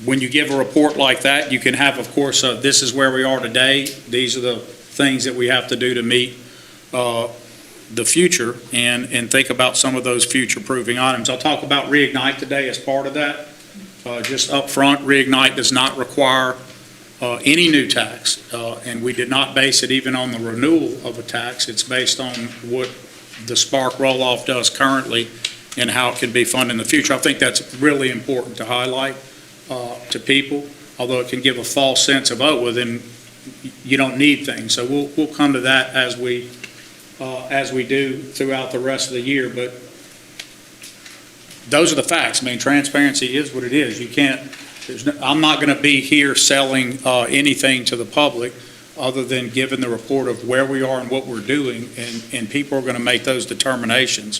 When you give a report like that, you can have, of course, this is where we are today. These are the things that we have to do to meet the future and think about some of those future-proofing items. I'll talk about Reignite today as part of that. Just up front, Reignite does not require any new tax, and we did not base it even on the renewal of a tax. It's based on what the Spark roll-off does currently and how it can be funded in the future. I think that's really important to highlight to people, although it can give a false sense of, oh, well, then you don't need things. So we'll come to that as we do throughout the rest of the year. But those are the facts. I mean, transparency is what it is. You can't. I'm not going to be here selling anything to the public other than giving the report of where we are and what we're doing, and people are going to make those determinations.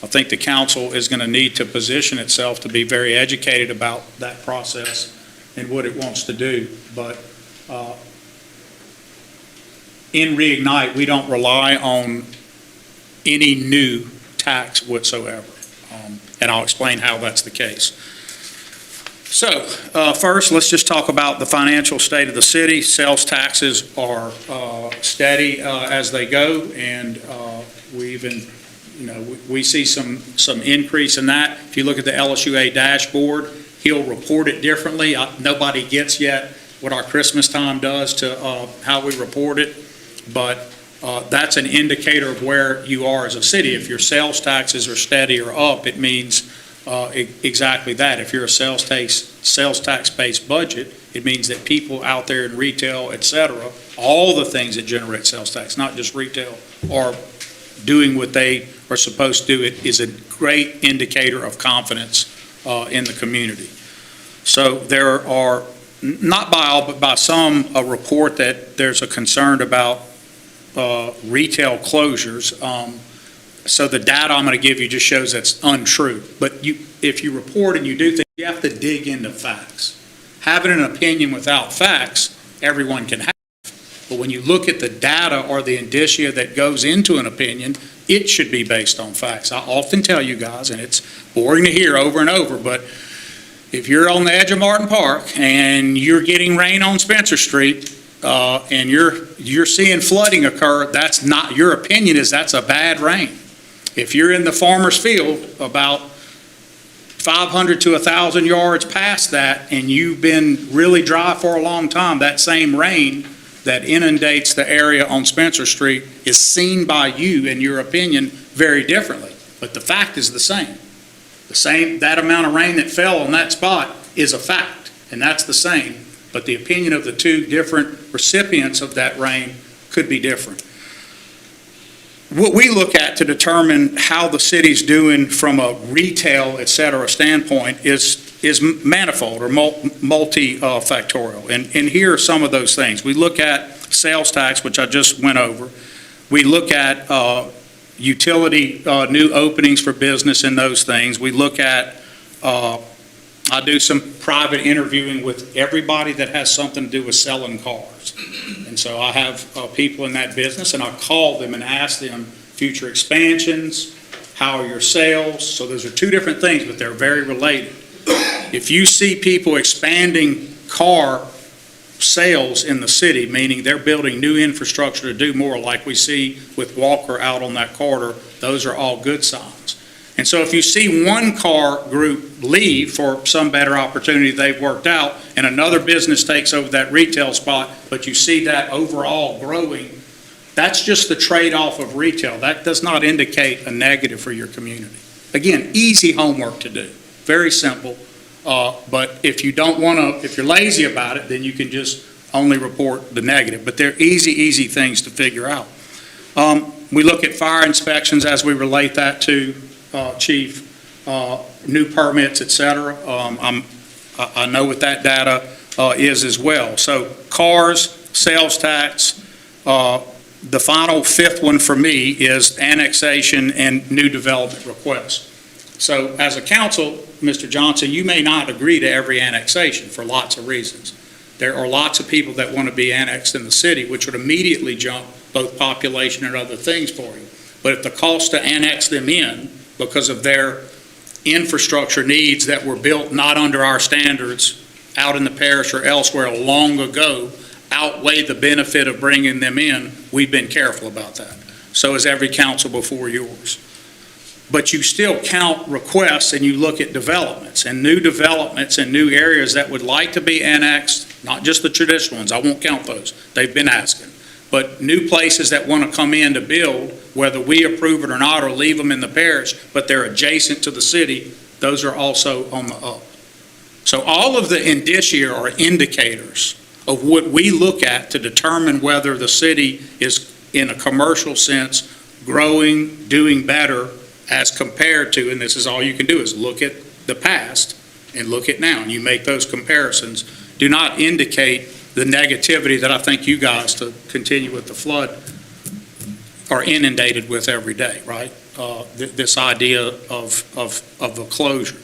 I think the council is going to need to position itself to be very educated about that process and what it wants to do. But in Reignite, we don't rely on any new tax whatsoever. And I'll explain how that's the case. So first, let's just talk about the financial state of the city. Sales taxes are steady as they go, and we see some increase in that. If you look at the LSUA dashboard, he'll report it differently. Nobody gets yet what our Christmas time does to how we report it, but that's an indicator of where you are as a city. If your sales taxes are steady or up, it means exactly that. If you're a sales tax-based budget, it means that people out there in retail, et cetera, all the things that generate sales tax, not just retail, are doing what they are supposed to do. It is a great indicator of confidence in the community. So there are, not by all, but by some, a report that there's a concern about retail closures. So the data I'm going to give you just shows that's untrue. But if you report and you do things, you have to dig into facts. Having an opinion without facts, everyone can have. But when you look at the data or the indicia that goes into an opinion, it should be based on facts. I often tell you guys, and it's boring to hear over and over, but if you're on the edge of Martin Park and you're getting rain on Spencer Street, and you're seeing flooding occur, that's not, your opinion is that's a bad rain. If you're in the farmer's field about 500 to 1,000 yards past that and you've been really dry for a long time, that same rain that inundates the area on Spencer Street is seen by you, in your opinion, very differently. But the fact is the same. That amount of rain that fell on that spot is a fact, and that's the same. But the opinion of the two different recipients of that rain could be different. What we look at to determine how the city's doing from a retail, et cetera, standpoint is manifold or multifactorial. And here are some of those things. We look at sales tax, which I just went over. We look at utility new openings for business and those things. We look at I do some private interviewing with everybody that has something to do with selling cars. And so I have people in that business, and I call them and ask them future expansions, how are your sales? So those are two different things, but they're very related. If you see people expanding car sales in the city, meaning they're building new infrastructure to do more, like we see with Walker out on that corridor, those are all good signs. And so if you see one car group leave for some better opportunity they've worked out, and another business takes over that retail spot, but you see that overall growing, that's just the trade-off of retail. That does not indicate a negative for your community. Again, easy homework to do, very simple. But if you don't want to, if you're lazy about it, then you can just only report the negative. But they're easy things to figure out. We look at fire inspections as we relate that to Chief, new permits, et cetera. I know what that data is as well. So cars, sales tax, the final fifth one for me is annexation and new development requests. So as a council, Mr. Johnson, you may not agree to every annexation for lots of reasons. There are lots of people that want to be annexed in the city, which would immediately jump both population and other things for you. But if the cost to annex them in because of their infrastructure needs that were built not under our standards out in the parish or elsewhere long ago outweigh the benefit of bringing them in, we've been careful about that. So is every council before yours. But you still count requests and you look at developments and new areas that would like to be annexed, not just the traditional ones. I won't count those. They've been asking. But new places that want to come in to build, whether we approve it or not or leave them in the parish, but they're adjacent to the city, those are also on the up. So all of the indicia are indicators of what we look at to determine whether the city is, in a commercial sense, growing, doing better as compared to, and this is all you can do, is look at the past and look at now, and you make those comparisons. Do not indicate the negativity that I think you guys, to continue with the flood, are inundated with every day, right? This idea of the closure.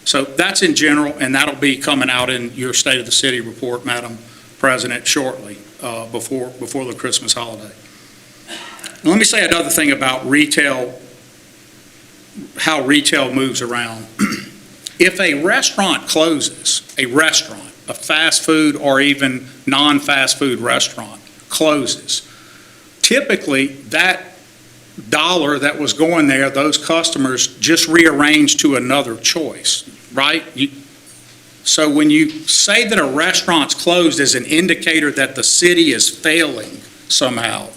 So that's in general, and that'll be coming out in your State of the City report, Madam President, shortly, before the Christmas holiday. Now, let me say another thing about retail, how retail moves around. If a restaurant closes, a fast food or even non-fast food restaurant closes, typically that dollar that was going there, those customers just rearrange to another choice, right? So when you say that a restaurant's closed as an indicator that the city is failing somehow,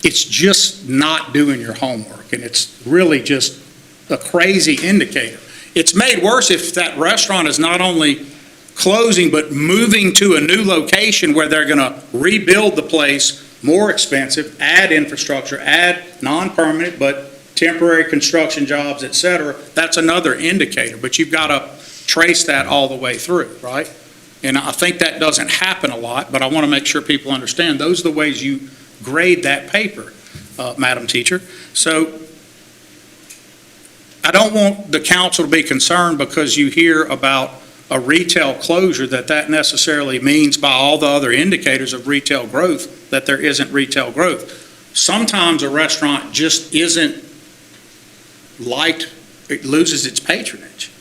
it's just not doing your homework, and it's really just a crazy indicator. It's made worse if that restaurant is not only closing, but moving to a new location where they're going to rebuild the place, more expensive, add infrastructure, add non-permanent but temporary construction jobs, et cetera. That's another indicator, but you've got to trace that all the way through, right? And I think that doesn't happen a lot, but I want to make sure people understand those are the ways you grade that paper, Madam Teacher. So I don't want the council to be concerned because you hear about a retail closure that necessarily means, by all the other indicators of retail growth, that there isn't retail growth. Sometimes a restaurant just isn't liked, it loses its patronage.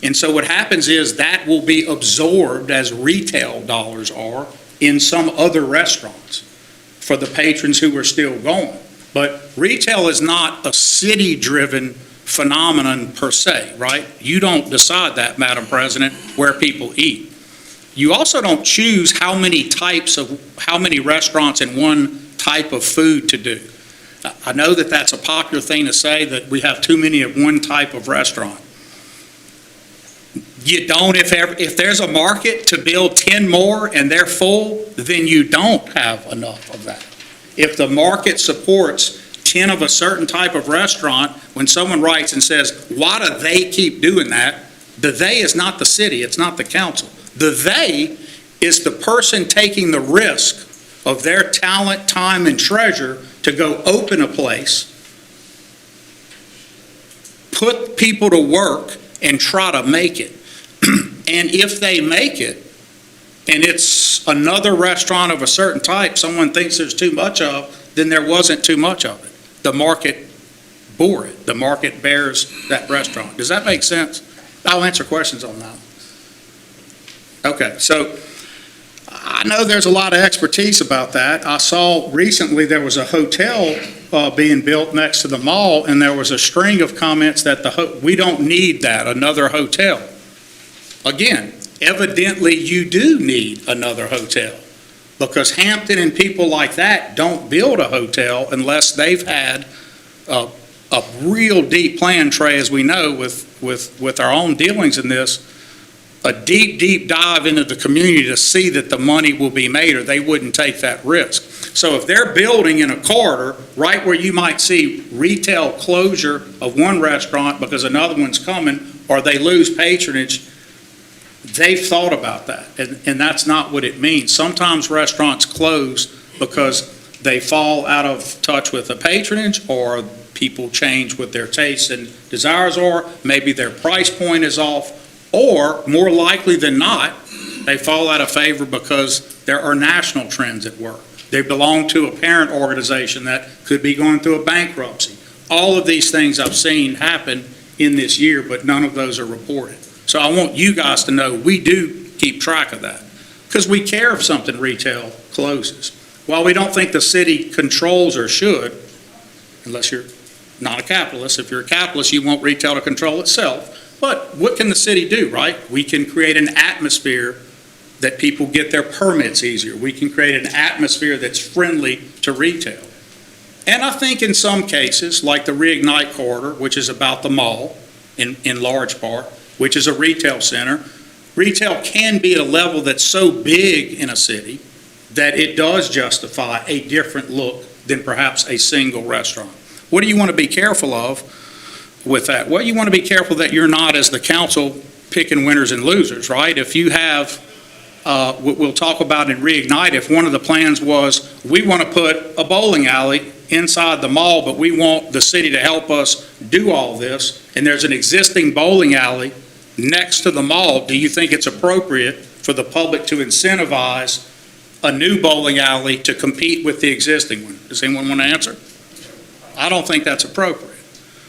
And so what happens is that will be absorbed as retail dollars are in some other restaurants for the patrons who are still going. But retail is not a city-driven phenomenon per se, right? You don't decide that, Madam President, where people eat. You also don't choose how many restaurants and one type of food to do. I know that that's a popular thing to say, that we have too many of one type of restaurant. You don't, if there's a market to build 10 more and they're full, then you don't have enough of that. If the market supports 10 of a certain type of restaurant, when someone writes and says, why do they keep doing that? The they is not the city, it's not the council. The they is the person taking the risk of their talent, time, and treasure to go open a place, put people to work, and try to make it. And if they make it, and it's another restaurant of a certain type someone thinks there's too much of, then there wasn't too much of it. The market bore it. The market bears that restaurant. Does that make sense? I'll answer questions on that. Okay, so I know there's a lot of expertise about that. I saw recently there was a hotel being built next to the mall, and there was a string of comments that we don't need that, another hotel. Again, evidently you do need another hotel, because Hampton and people like that don't build a hotel unless they've had a real deep plan, Trey, as we know with our own dealings in this, a deep dive into the community to see that the money will be made, or they wouldn't take that risk. So if they're building in a corridor right where you might see retail closure of one restaurant because another one's coming, or they lose patronage, they've thought about that, and that's not what it means. Sometimes restaurants close because they fall out of touch with the patronage, or people change what their tastes and desires are. Maybe their price point is off, or more likely than not, they fall out of favor because there are national trends at work. They belong to a parent organization that could be going through a bankruptcy. All of these things I've seen happen in this year, but none of those are reported. So I want you guys to know we do keep track of that, because we care if something retail closes. While we don't think the city controls or should, unless you're not a capitalist. If you're a capitalist, you want retail to control itself. But what can the city do, right? We can create an atmosphere that people get their permits easier. We can create an atmosphere that's friendly to retail. And I think in some cases, like the Reignite Corridor, which is about the mall in large part, which is a retail center, retail can be at a level that's so big in a city that it does justify a different look than perhaps a single restaurant. What do you want to be careful of with that? Well, you want to be careful that you're not, as the council, picking winners and losers, right? If you have, we'll talk about in Reignite, if one of the plans was, we want to put a bowling alley inside the mall, but we want the city to help us do all this, and there's an existing bowling alley next to the mall, do you think it's appropriate for the public to incentivize a new bowling alley to compete with the existing one? Does anyone want to answer? I don't think that's appropriate.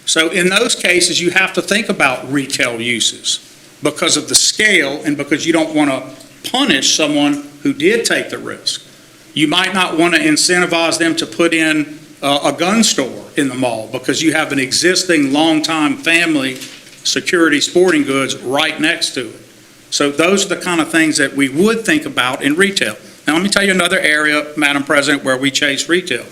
So in those cases, you have to think about retail uses because of the scale and because you don't want to punish someone who did take the risk. You might not want to incentivize them to put in a gun store in the mall because you have an existing longtime family security sporting goods right next to it. So those are the kind of things that we would think about in retail. Now let me tell you another area, Madam President, where we chase retail.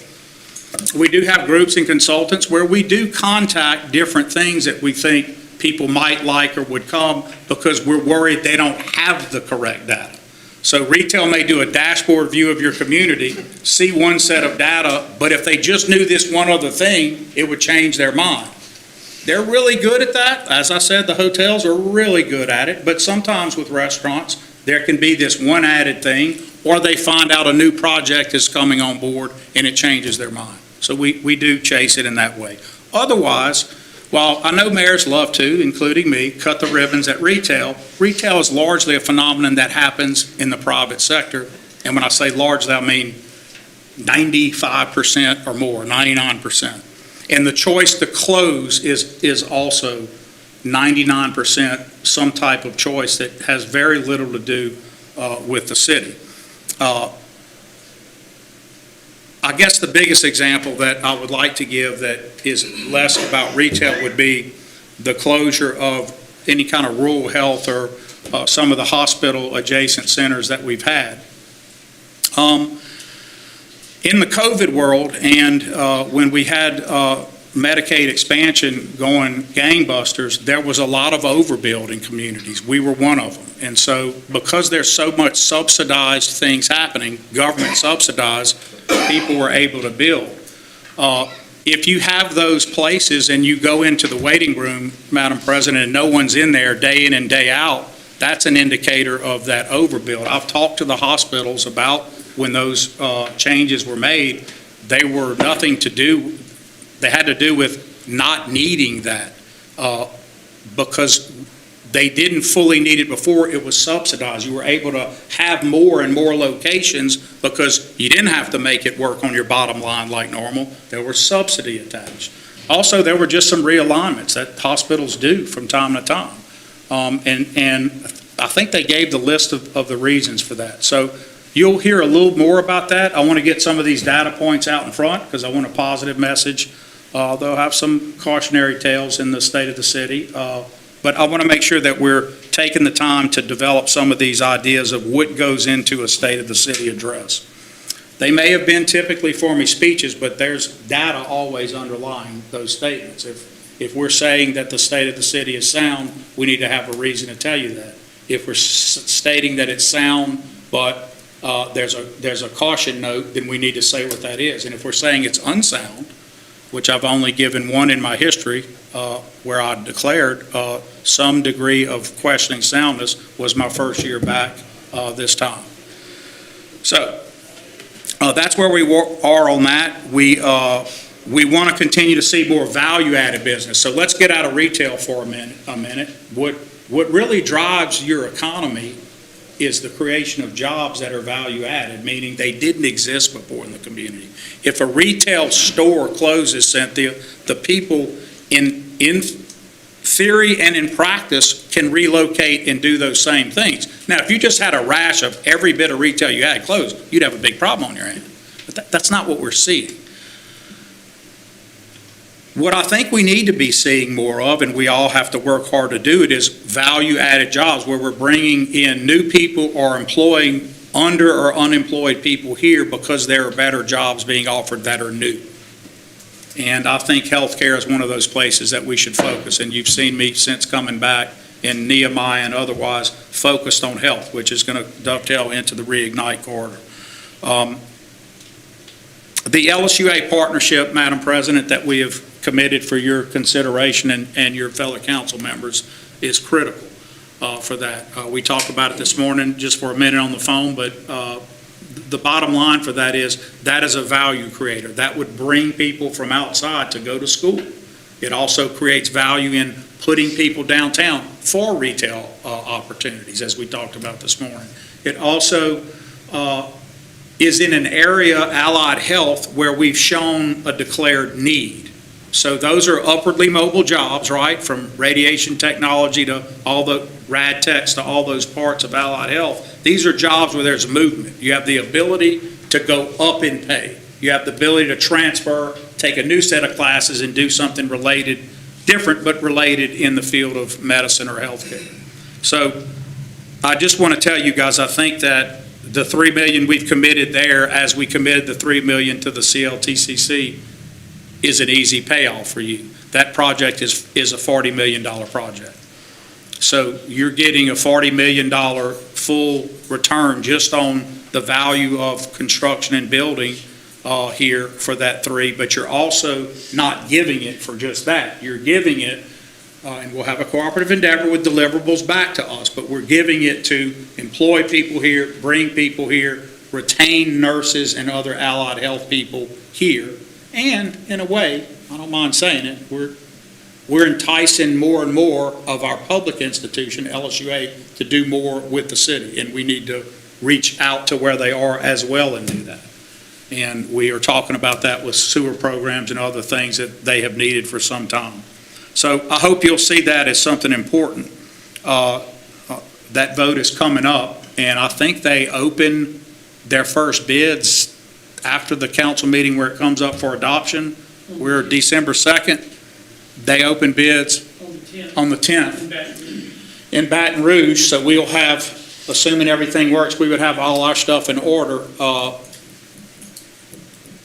We do have groups and consultants where we do contact different things that we think people might like or would come because we're worried they don't have the correct data. So retail may do a dashboard view of your community, see one set of data, but if they just knew this one other thing, it would change their mind. They're really good at that. As I said, the hotels are really good at it, but sometimes with restaurants, there can be this one added thing, or they find out a new project is coming on board and it changes their mind. So we do chase it in that way. Otherwise, while I know mayors love to, including me, cut the ribbons at retail, retail is largely a phenomenon that happens in the private sector. And when I say largely, I mean 95% or more, 99%. And the choice to close is also 99% some type of choice that has very little to do with the city. I guess the biggest example that I would like to give that is less about retail would be the closure of any kind of rural health or some of the hospital adjacent centers that we've had. In the COVID world and when we had Medicaid expansion going gangbusters, there was a lot of overbuild in communities. We were one of them. And so because there's so much subsidized things happening, government subsidized, people were able to build. If you have those places and you go into the waiting room, Madam President, and no one's in there day in and day out, that's an indicator of that overbuild. I've talked to the hospitals about when those changes were made. They were nothing to do, they had to do with not needing that because they didn't fully need it before it was subsidized. You were able to have more and more locations because you didn't have to make it work on your bottom line like normal. There was subsidy attached. Also, there were just some realignments that hospitals do from time to time. And I think they gave the list of the reasons for that. So you'll hear a little more about that. I want to get some of these data points out in front because I want a positive message. They'll have some cautionary tales in the state of the city. But I want to make sure that we're taking the time to develop some of these ideas of what goes into a State of the City address. They may have been typically for me speeches, but there's data always underlying those statements. If we're saying that the state of the city is sound, we need to have a reason to tell you that. If we're stating that it's sound, but there's a caution note, then we need to say what that is. And if we're saying it's unsound, which I've only given one in my history, where I declared some degree of questioning soundness, was my first year back this time. So that's where we are on that. We want to continue to see more value-added business. So let's get out of retail for a minute. What really drives your economy is the creation of jobs that are value-added, meaning they didn't exist before in the community. If a retail store closes, Cynthia, the people in theory and in practice, can relocate and do those same things. Now, if you just had a rash of every bit of retail you had closed, you'd have a big problem on your hands. But that's not what we're seeing. What I think we need to be seeing more of, and we all have to work hard to do it, is value-added jobs where we're bringing in new people or employing under or unemployed people here because there are better jobs being offered that are new. And I think healthcare is one of those places that we should focus. And you've seen me since coming back in Nehemiah and otherwise focused on health, which is going to dovetail into the Reignite corridor. The LSUA partnership, Madam President, that we have committed for your consideration and your fellow council members is critical for that. We talked about it this morning just for a minute on the phone, but the bottom line for that is a value creator. That would bring people from outside to go to school. It also creates value in putting people downtown for retail opportunities, as we talked about this morning. It also is in an area, allied health, where we've shown a declared need. So those are upwardly mobile jobs, right? From radiation technology to all the rad techs to all those parts of allied health. These are jobs where there's movement. You have the ability to go up in pay. You have the ability to transfer, take a new set of classes and do something related, different but related in the field of medicine or healthcare. So I just want to tell you guys, I think that the $3 million we've committed there, as we committed the $3 million to the CLTCC, is an easy payoff for you. That project is a $40 million project. So you're getting a $40 million full return just on the value of construction and building here for that three, but you're also not giving it for just that. You're giving it, and we'll have a cooperative endeavor with deliverables back to us, but we're giving it to employ people here, bring people here, retain nurses and other allied health people here. And in a way, I don't mind saying it, we're enticing more and more of our public institution, LSUA, to do more with the city. And we need to reach out to where they are as well and do that. And we are talking about that with sewer programs and other things that they have needed for some time. So I hope you'll see that as something important. That vote is coming up, and I think they open their first bids after the council meeting where it comes up for adoption. We're December 2nd. They open bids on the 10th in Baton Rouge. So we'll have, assuming everything works, we would have all our stuff in order.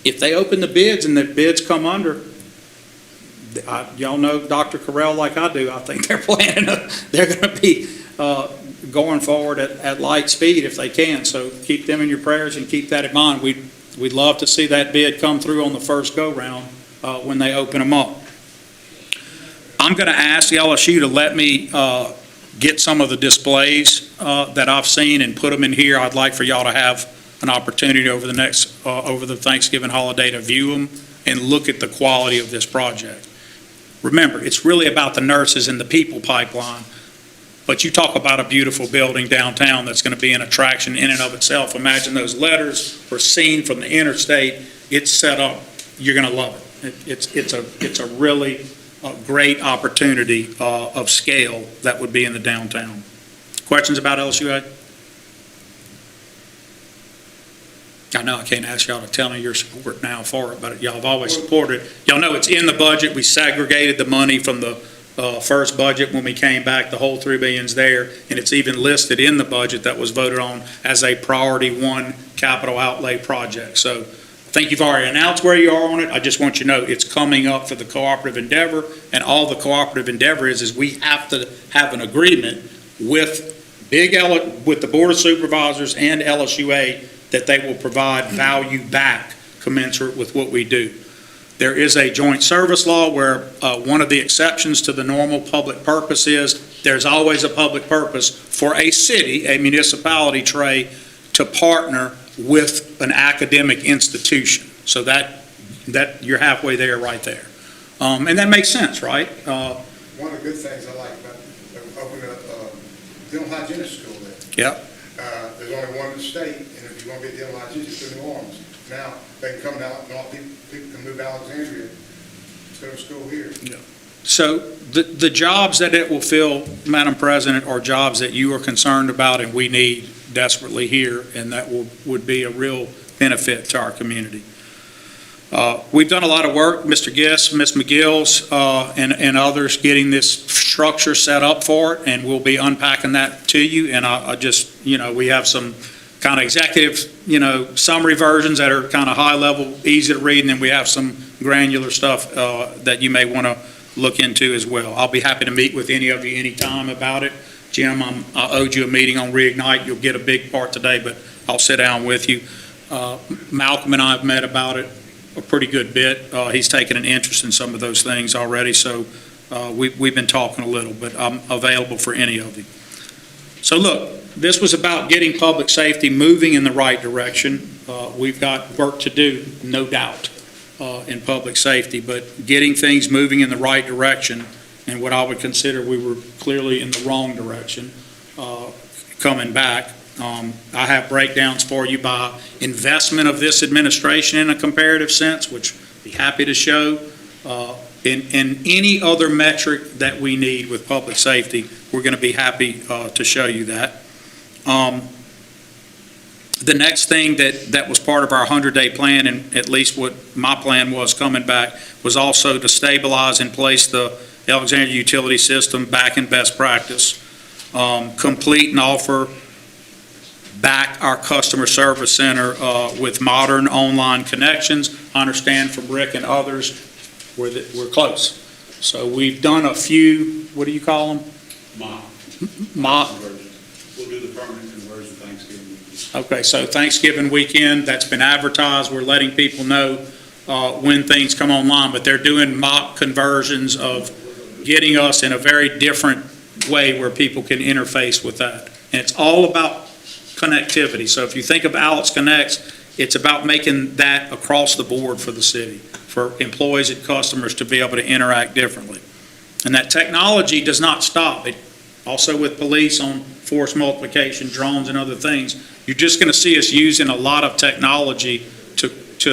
If they open the bids and the bids come under, y'all know Dr. Carell like I do. I think they're planning, they're going to be going forward at light speed if they can. So keep them in your prayers and keep that in mind. We'd love to see that bid come through on the first go-round when they open them up. I'm going to ask the LSU to let me get some of the displays that I've seen and put them in here. I'd like for y'all to have an opportunity over the Thanksgiving holiday to view them and look at the quality of this project. Remember, it's really about the nurses and the people pipeline. But you talk about a beautiful building downtown that's going to be an attraction in and of itself. Imagine those letters were seen from the interstate. It's set up. You're going to love it. It's a really great opportunity of scale that would be in the downtown. Questions about LSUA? I know I can't ask y'all to tell me your support now for it, but y'all have always supported. Y'all know it's in the budget. We segregated the money from the first budget when we came back. The whole $3 billion's there, and it's even listed in the budget that was voted on as a priority one capital outlay project. So I think you've already announced where you are on it. I just want you to know it's coming up for the cooperative endeavor, and all the cooperative endeavor is we have to have an agreement with with the Board of Supervisors and LSUA that they will provide value back commensurate with what we do. There is a joint service law where one of the exceptions to the normal public purpose is there's always a public purpose for a city, a municipality, Trey, to partner with an academic institution. So that you're halfway there right there. And that makes sense, right? One of the good things I like about opening up a dental hygienist school there. Yep. There's only one in the state, and if you want to be a dental hygienist, it's in New Orleans. Now, they can come down, and all people can move to Alexandria, go to school here. Yeah. So the jobs that it will fill, Madam President, are jobs that you are concerned about and we need desperately here, and that would be a real benefit to our community. We've done a lot of work, Mr. Giss, Ms. McGill's, and others, getting this structure set up for it, and we'll be unpacking that to you. And I just, we have some kind of executive, summary versions that are kind of high level, easy to read, and then we have some granular stuff that you may want to look into as well. I'll be happy to meet with any of you anytime about it. Jim, I owed you a meeting on Reignite. You'll get a big part today, but I'll sit down with you. Malcolm and I have met about it a pretty good bit. He's taken an interest in some of those things already, so we've been talking a little, but I'm available for any of you. So look, this was about getting public safety moving in the right direction. We've got work to do, no doubt, in public safety, but getting things moving in the right direction, and what I would consider we were clearly in the wrong direction coming back. I have breakdowns for you by investment of this administration in a comparative sense, which I'd be happy to show. In any other metric that we need with public safety, we're going to be happy to show you that. The next thing that was part of our 100-day plan, and at least what my plan was coming back, was also to stabilize and place the Alexandria utility system back in best practice, complete and offer back our customer service center with modern online connections. I understand from Rick and others, we're close. So we've done a few, what do you call them? Mock. We'll do the permanent conversion Thanksgiving. Okay, so Thanksgiving weekend, that's been advertised. We're letting people know when things come online, but they're doing mock conversions of getting us in a very different way where people can interface with that. And it's all about connectivity. So if you think of Alex Connects, it's about making that across the board for the city, for employees and customers to be able to interact differently. And that technology does not stop. It also with police on force multiplication, drones and other things, you're just going to see us using a lot of technology to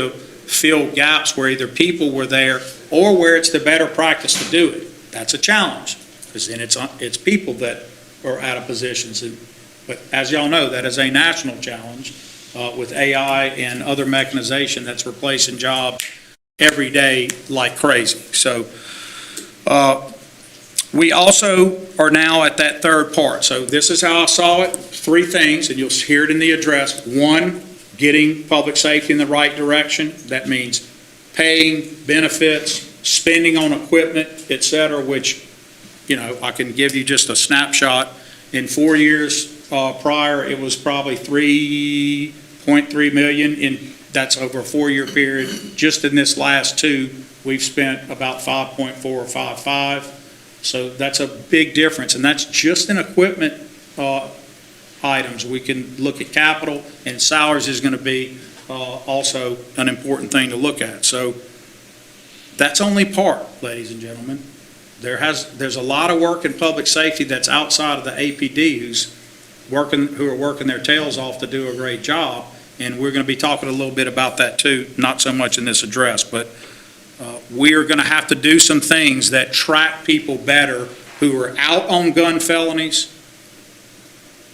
fill gaps where either people were there or where it's the better practice to do it. That's a challenge, because then it's people that are out of positions. But as y'all know, that is a national challenge with AI and other mechanization that's replacing jobs every day like crazy. So we also are now at that third part. So this is how I saw it. 3 things, and you'll hear it in the address. 1, getting public safety in the right direction. That means paying benefits, spending on equipment, et cetera, which, I can give you just a snapshot. In 4 years prior, it was probably $3.3 million. That's over a 4-year period. Just in this last 2, we've spent about 5.4 or 5.5. So that's a big difference, and that's just in equipment items. We can look at capital, and salaries is going to be also an important thing to look at. So that's only part, ladies and gentlemen. There's a lot of work in public safety that's outside of the APD who are working their tails off to do a great job, and we're going to be talking a little bit about that too, not so much in this address, but we are going to have to do some things that track people better who are out on gun felonies,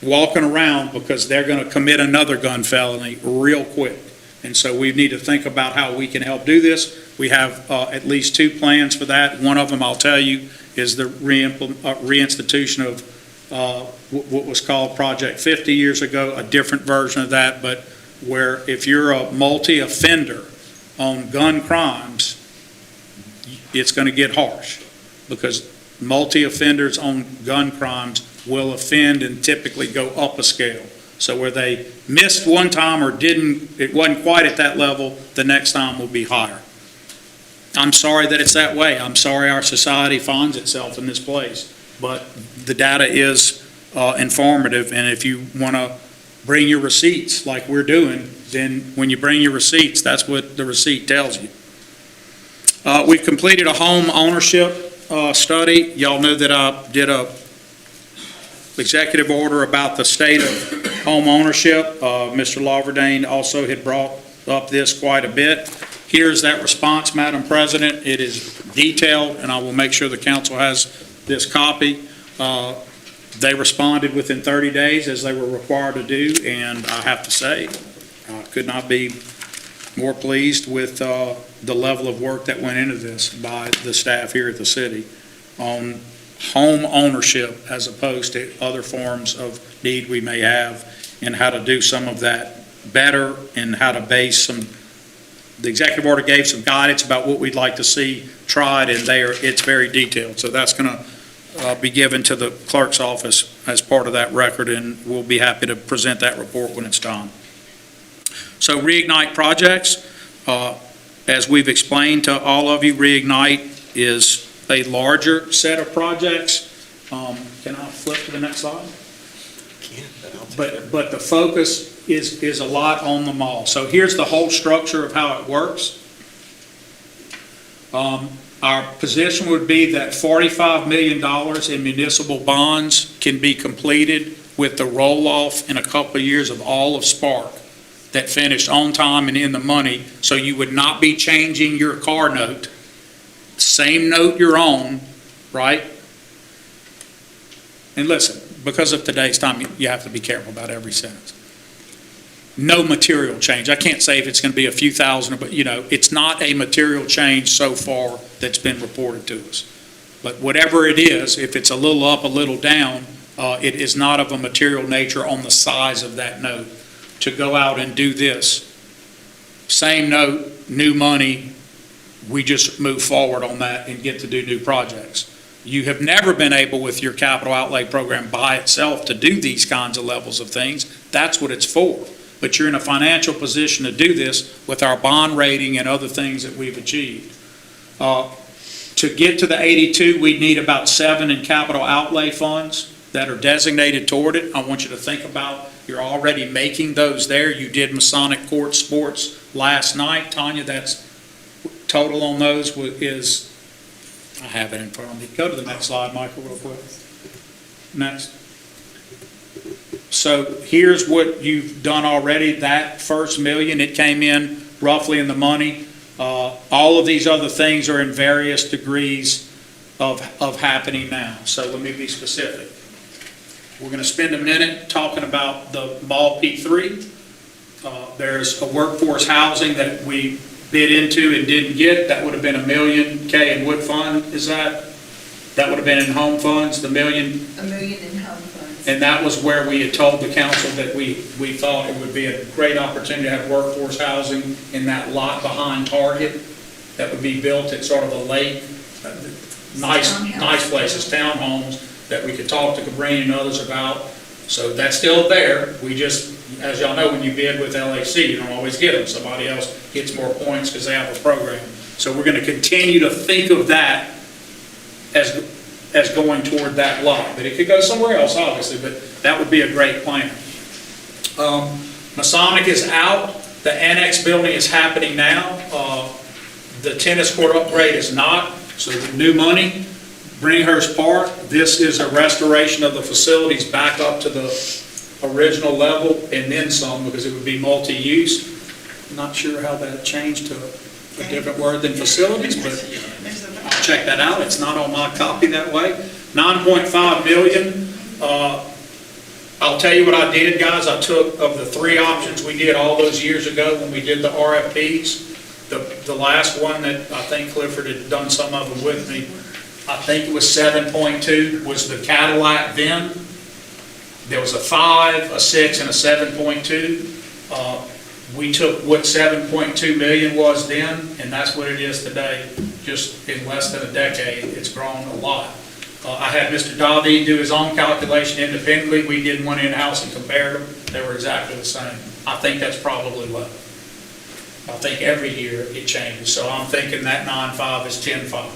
walking around because they're going to commit another gun felony real quick. And so we need to think about how we can help do this. We have at least 2 plans for that. One of them, I'll tell you, is the reinstitution of what was called Project 50 years ago, a different version of that, but where if you're a multi-offender on gun crimes, it's going to get harsh, because multi-offenders on gun crimes will offend and typically go up a scale. So where they missed one time or it wasn't quite at that level, the next time will be higher. I'm sorry that it's that way. I'm sorry our society finds itself in this place. But the data is informative, and if you want to bring your receipts like we're doing, then when you bring your receipts, that's what the receipt tells you. We've completed a home ownership study. Y'all know that I did a executive order about the state of home ownership. Mr. Laverdane also had brought up this quite a bit. Here's that response, Madam President. It is detailed, and I will make sure the council has this copy. They responded within 30 days, as they were required to do, and I have to say, I could not be more pleased with the level of work that went into this by the staff here at the city on home ownership as opposed to other forms of need we may have, and how to do some of that better, and how to base some. The executive order gave some guidance about what we'd like to see tried, and it's very detailed. So that's going to be given to the clerk's office as part of that record, and we'll be happy to present that report when it's done. So Reignite projects, as we've explained to all of you, Reignite is a larger set of projects. Can I flip to the next slide? But the focus is a lot on the mall. So here's the whole structure of how it works. Our position would be that $45 million in municipal bonds can be completed with the roll-off in a couple of years of all of Spark that finished on time and in the money, so you would not be changing your car note. Same note you're on, right? And listen, because of today's time, you have to be careful about every sentence. No material change. I can't say if it's going to be a few thousand, but it's not a material change so far that's been reported to us. But whatever it is, if it's a little up, a little down, it is not of a material nature on the size of that note. To go out and do this, same note, new money, we just move forward on that and get to do new projects. You have never been able with your capital outlay program by itself to do these kinds of levels of things. That's what it's for. But you're in a financial position to do this with our bond rating and other things that we've achieved. To get to the 82, we need about 7 in capital outlay funds that are designated toward it. I want you to think about, you're already making those there. You did Masonic Court Sports last night. Tanya, that's total on those is, I have it in front of me. Go to the next slide, Michael, real quick. Next. So here's what you've done already. That first million, it came in roughly in the money. All of these other things are in various degrees of happening now. So let me be specific. We're going to spend a minute talking about the Mall P3. There's a workforce housing that we bid into and didn't get. That would have been $1 million in wood fund. That would have been in home funds, the million? $1 million in home funds. And that was where we had told the council that we thought it would be a great opportunity to have workforce housing in that lot behind Target that would be built at sort of a lake, nice places, townhomes, that we could talk to Cabrini and others about. So that's still there. We just, as y'all know, when you bid with LAC, you don't always get them. Somebody else gets more points because they have a program. So we're going to continue to think of that as going toward that lot. But it could go somewhere else, obviously, but that would be a great plan. Masonic is out. The annex building is happening now. The tennis court upgrade is not. So the new money, Bringhurst Park, this is a restoration of the facilities back up to the original level and then some, because it would be multi-use. Not sure how that changed to a different word than facilities, but I'll check that out. It's not on my copy that way. 9.5 million. I'll tell you what I did, guys. I took, of the 3 options we did all those years ago when we did the RFPs, the last one that I think Clifford had done some of them with me, I think it was 7.2 was the Cadillac then. There was a 5, a 6, and a 7.2. We took what 7.2 million was then, and that's what it is today. Just in less than a decade, it's grown a lot. I had Mr. David do his own calculation independently. We did one in-house and compared them. They were exactly the same. I think that's probably low. I think every year it changes. So I'm thinking that 9.5 is 10.5.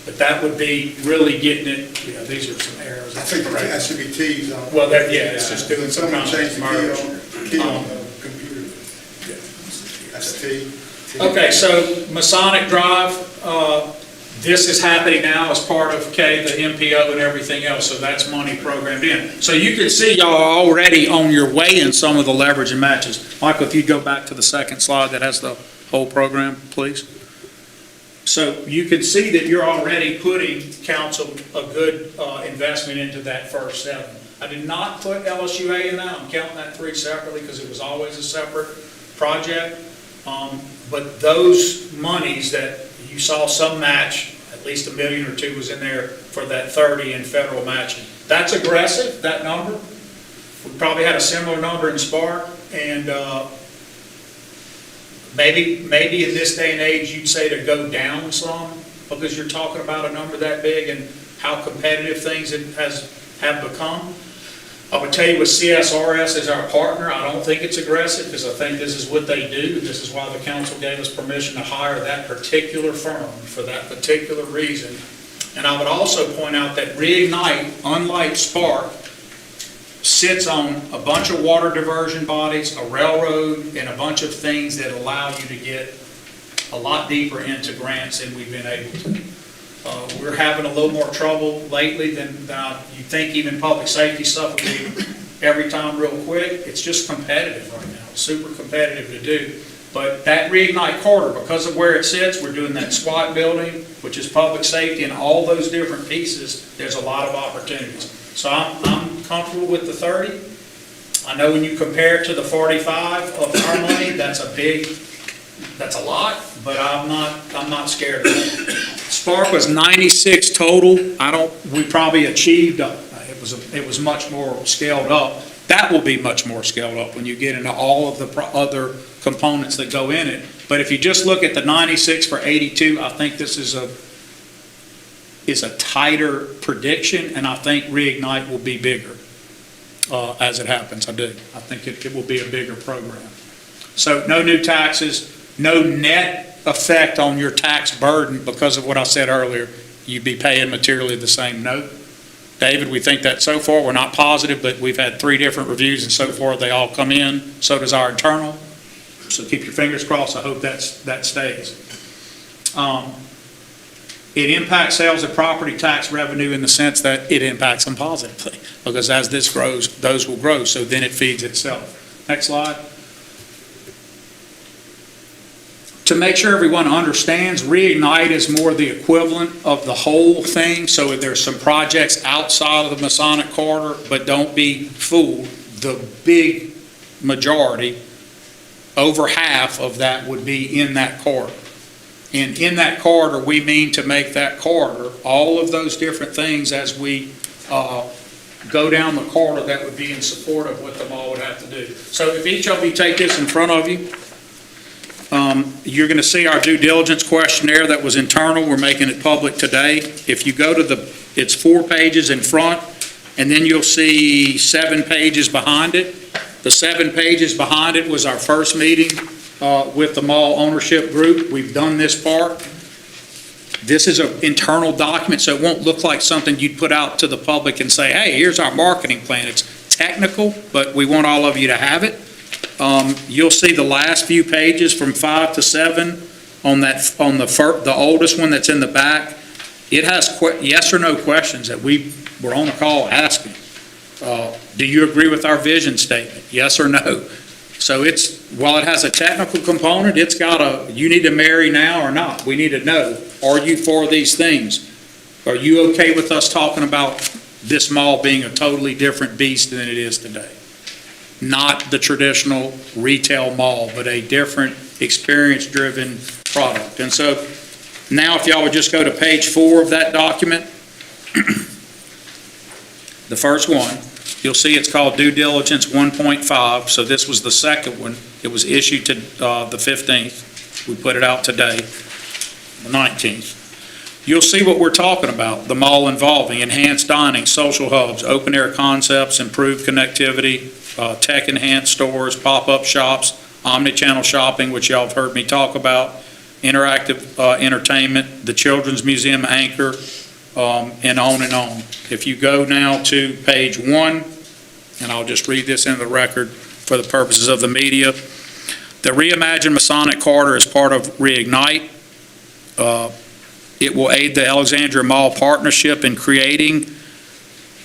But that would be really getting it, these are some errors. I think that should be T's on. Well, it's just doing some Someone kind changed of merge. key on the computer. That's a T. Okay, so Masonic Drive, this is happening now as part of, the MPO and everything else, so that's money programmed in. So you can see y'all are already on your way in some of the leverage and matches. Michael, if you go back to the second slide that has the whole program, please. So you can see that you're already putting, council, a good investment into that first 7. I did not put LSUA in that. I'm counting that 3 separately because it was always a separate project. But those monies that you saw some match, at least $1 million or $2 million was in there for that 30 in federal matching. That's aggressive, that number. We probably had a similar number in Spark, and maybe in this day and age, you'd say to go down some, because you're talking about a number that big and how competitive things have become. I would tell you with CSRS as our partner, I don't think it's aggressive, because I think this is what they do. This is why the council gave us permission to hire that particular firm for that particular reason. And I would also point out that Reignite, unlike Spark, sits on a bunch of water diversion bodies, a railroad, and a bunch of things that allow you to get a lot deeper into grants than we've been able to. We're having a little more trouble lately than you think. Even public safety stuff will be every time real quick. It's just competitive right now, super competitive to do. But that Reignite corridor, because of where it sits, we're doing that SWAT building, which is public safety, and all those different pieces, there's a lot of opportunities. So I'm comfortable with the 30. I know when you compare it to the 45 of our money, that's a lot, but I'm not scared of that. Spark was 96 total. We probably achieved, it was much more scaled up. That will be much more scaled up when you get into all of the other components that go in it. But if you just look at the 96 for 82, I think this is a tighter prediction, and I think Reignite will be bigger as it happens. I do. I think it will be a bigger program. So no new taxes, no net effect on your tax burden because of what I said earlier. You'd be paying materially the same note. David, we think that so far, we're not positive, but we've had 3 different reviews, and so far they all come in. So does our internal. So keep your fingers crossed. I hope that stays. It impacts sales and property tax revenue in the sense that it impacts them positively, because as this grows, those will grow, so then it feeds itself. Next slide. To make sure everyone understands, Reignite is more the equivalent of the whole thing, so if there's some projects outside of the Masonic Corridor, but don't be fooled, the big majority, over half of that would be in that corridor. And in that corridor, we mean to make that corridor, all of those different things as we go down the corridor that would be in support of what the mall would have to do. So if each of you take this in front of you, you're going to see our due diligence questionnaire that was internal. We're making it public today. If you go to it's 4 pages in front, and then you'll see 7 pages behind it. The 7 pages behind it was our first meeting with the mall ownership group. We've done this part. This is an internal document, so it won't look like something you'd put out to the public and say, hey, here's our marketing plan. It's technical, but we want all of you to have it. You'll see the last few pages from 5 to 7 on the oldest one that's in the back. It has yes or no questions that we were on a call asking. Do you agree with our vision statement? Yes or no? So while it has a technical component, it's got you need to marry now or not. We need to know, are you for these things? Are you okay with us talking about this mall being a totally different beast than it is today? Not the traditional retail mall, but a different experience-driven product. And so now if y'all would just go to page 4 of that document, the first one, you'll see it's called Due Diligence 1.5. So this was the second one. It was issued to the 15th. We put it out today, the 19th. You'll see what we're talking about. The mall involving enhanced dining, social hubs, open air concepts, improved connectivity, tech-enhanced stores, pop-up shops, omni-channel shopping, which y'all have heard me talk about, interactive entertainment, the Children's Museum anchor, and on and on. If you go now to page 1, and I'll just read this into the record for the purposes of the media, the Reimagined Masonic Corridor is part of Reignite. It will aid the Alexandria Mall Partnership in creating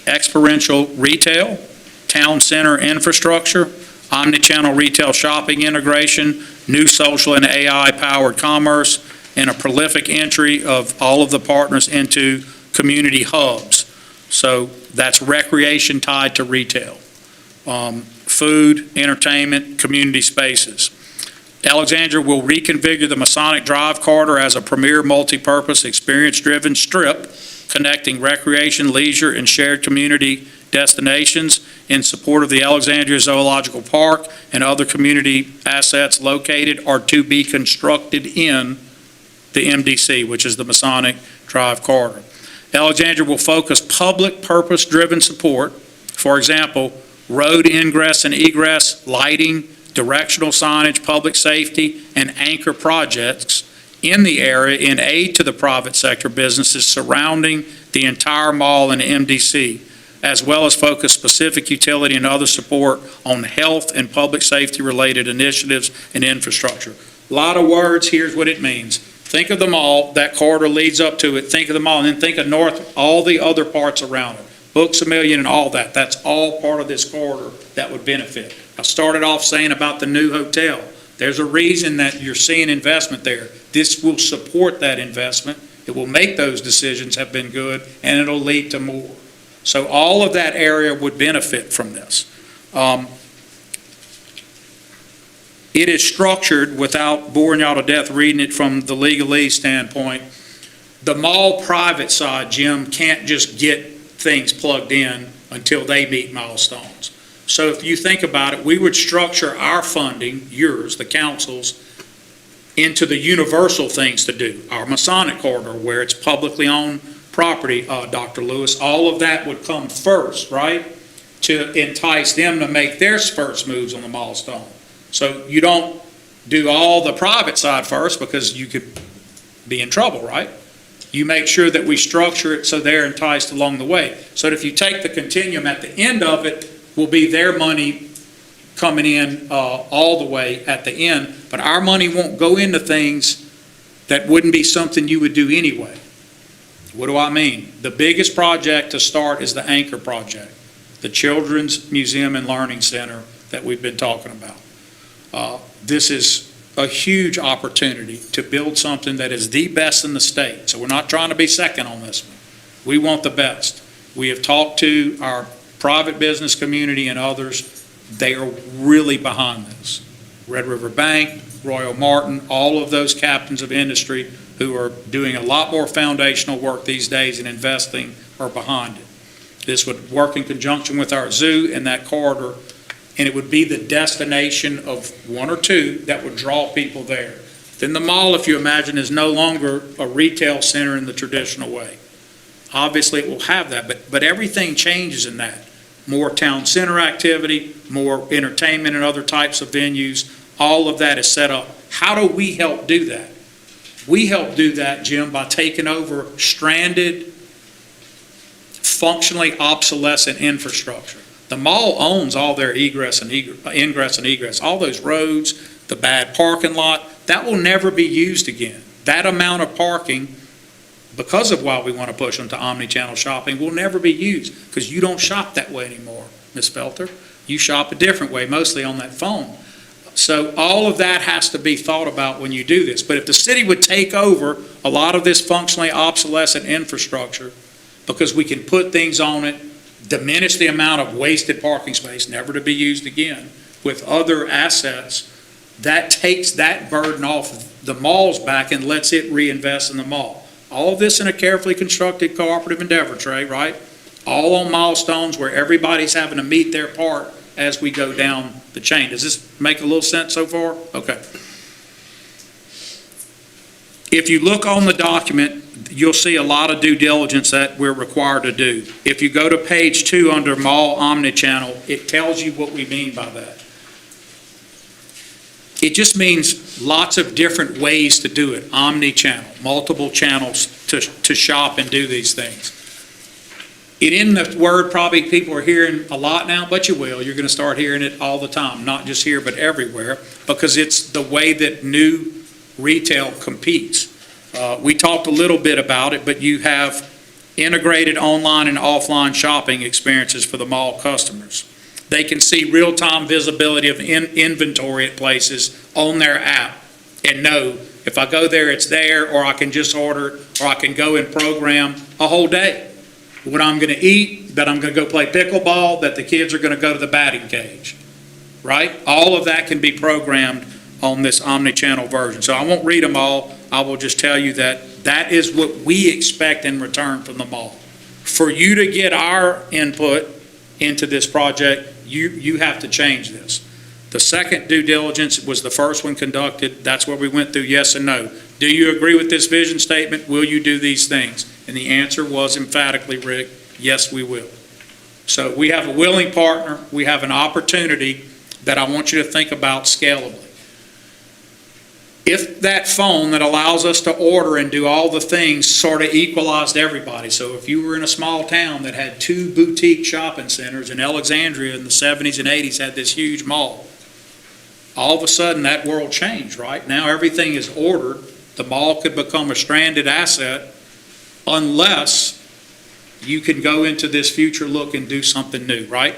experiential retail, town center infrastructure, omnichannel retail shopping integration, new social and AI-powered commerce, and a prolific entry of all of the partners into community hubs. So that's recreation tied to retail, food, entertainment, community spaces. Alexandria will reconfigure the Masonic Drive corridor as a premier multi-purpose, experience-driven strip connecting recreation, leisure, and shared community destinations in support of the Alexandria Zoological Park and other community assets located or to be constructed in the MDC, which is the Masonic Drive corridor. Alexandria will focus public purpose-driven support, for example, road ingress and egress, lighting, directional signage, public safety, and anchor projects in the area in aid to the private sector businesses surrounding the entire mall and MDC, as well as focus specific utility and other support on health and public safety related initiatives and infrastructure. A lot of words, here's what it means. Think of the mall, that corridor leads up to it, think of the mall, and then think of north, all the other parts around it. Books A Million and all that, that's all part of this corridor that would benefit. I started off saying about the new hotel. There's a reason that you're seeing investment there. This will support that investment. It will make those decisions have been good, and it'll lead to more. So all of that area would benefit from this. It is structured, without boring y'all to death reading it from the legalese standpoint, the mall private side, Jim, can't just get things plugged in until they meet milestones. So if you think about it, we would structure our funding, yours, the council's, into the universal things to do. Our Masonic corridor, where it's publicly owned property, Dr. Lewis, all of that would come first, right? To entice them to make their first moves on the milestone. So you don't do all the private side first because you could be in trouble, right? You make sure that we structure it so they're enticed along the way. So that if you take the continuum, at the end of it will be their money coming in all the way at the end, but our money won't go into things that wouldn't be something you would do anyway. What do I mean? The biggest project to start is the anchor project, the Children's Museum and Learning Center that we've been talking about. This is a huge opportunity to build something that is the best in the state. So we're not trying to be second on this one. We want the best. We have talked to our private business community and others. They are really behind this. Red River Bank, Royal Martin, all of those captains of industry who are doing a lot more foundational work these days and investing are behind it. This would work in conjunction with our zoo and that corridor, and it would be the destination of one or two that would draw people there. Then the mall, if you imagine, is no longer a retail center in the traditional way. Obviously, it will have that, but everything changes in that. More town center activity, more entertainment and other types of venues, all of that is set up. How do we help do that? We help do that, Jim, by taking over stranded, functionally obsolescent infrastructure. The mall owns all their ingress and egress, all those roads, the bad parking lot, that will never be used again. That amount of parking, because of why we want to push them to omni-channel shopping, will never be used because you don't shop that way anymore, Ms. Felter. You shop a different way, mostly on that phone. So all of that has to be thought about when you do this. But if the city would take over a lot of this functionally obsolescent infrastructure, because we can put things on it, diminish the amount of wasted parking space, never to be used again, with other assets, that takes that burden off the mall's back and lets it reinvest in the mall. All of this in a carefully constructed cooperative endeavor, Trey, right? All on milestones where everybody's having to meet their part as we go down the chain. Does this make a little sense so far? Okay. If you look on the document, you'll see a lot of due diligence that we're required to do. If you go to page 2 under Mall Omnichannel, it tells you what we mean by that. It just means lots of different ways to do it, omni-channel, multiple channels to shop and do these things. It in the word probably people are hearing a lot now, but you will. You're going to start hearing it all the time, not just here but everywhere, because it's the way that new retail competes. We talked a little bit about it, but you have integrated online and offline shopping experiences for the mall customers. They can see real-time visibility of inventory at places on their app and know if I go there, it's there, or I can just order it, or I can go and program a whole day. What I'm going to eat, that I'm going to go play pickleball, that the kids are going to go to the batting cage, right? All of that can be programmed on this omni-channel version. So I won't read them all. I will just tell you that that is what we expect in return from the mall. For you to get our input into this project, you have to change this. The second due diligence was the first one conducted. That's where we went through yes and no. Do you agree with this vision statement? Will you do these things? And the answer was emphatically, Rick, yes, we will. So we have a willing partner. We have an opportunity that I want you to think about scalably. If that phone that allows us to order and do all the things sort of equalized everybody, so if you were in a small town that had 2 boutique shopping centers, and Alexandria in the 70s and 80s had this huge mall, all of a sudden that world changed, right? Now everything is ordered. The mall could become a stranded asset unless you can go into this future look and do something new, right?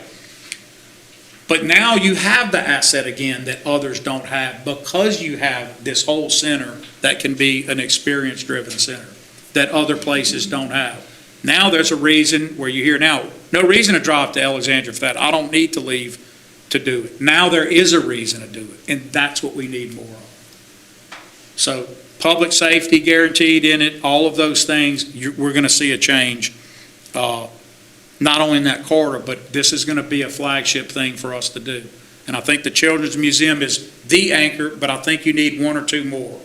But now you have the asset again that others don't have because you have this whole center that can be an experience-driven center that other places don't have. Now there's a reason where you hear now, no reason to drive to Alexandria for that. I don't need to leave to do it. Now there is a reason to do it, and that's what we need more of. So public safety guaranteed in it, all of those things, we're going to see a change. Not only in that corridor, but this is going to be a flagship thing for us to do. And I think the Children's Museum is the anchor, but I think you need 1 or 2 more.